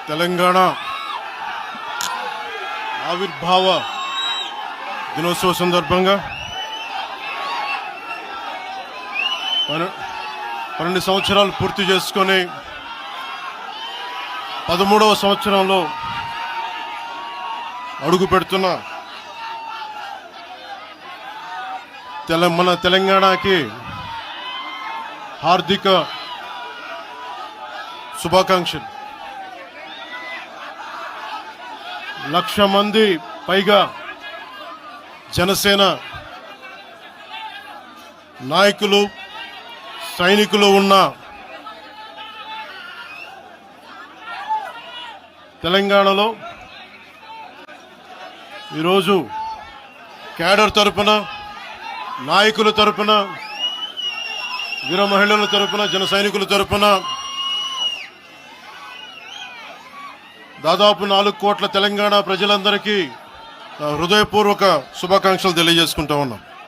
తెలంగాణ ఆవిర్భావ దినోత్సవ సందర్భంగా 12 సంవత్సరాలు పూర్తి చేసుకొని 13వ సంవత్సరంలో అడుగు పెడుతున్న మన తెలంగాణకి హార్దిక శుభాకాంక్షలు. 1,00,000 మంది పైగా జనసేన నాయకులు సైనికులు ఉన్న తెలంగాణలో ఈరోజు క్యాడర్ తరపున, నాయకుల తరపున, వీర మహిళల తరపున, జన సైనికుల తరపున దాదాపు 4 కోట్ల తెలంగాణ ప్రజలందరికీ హృదయపూర్వక శుభాకాంక్షలు తెలియజేసుకుంటా ఉన్నాం.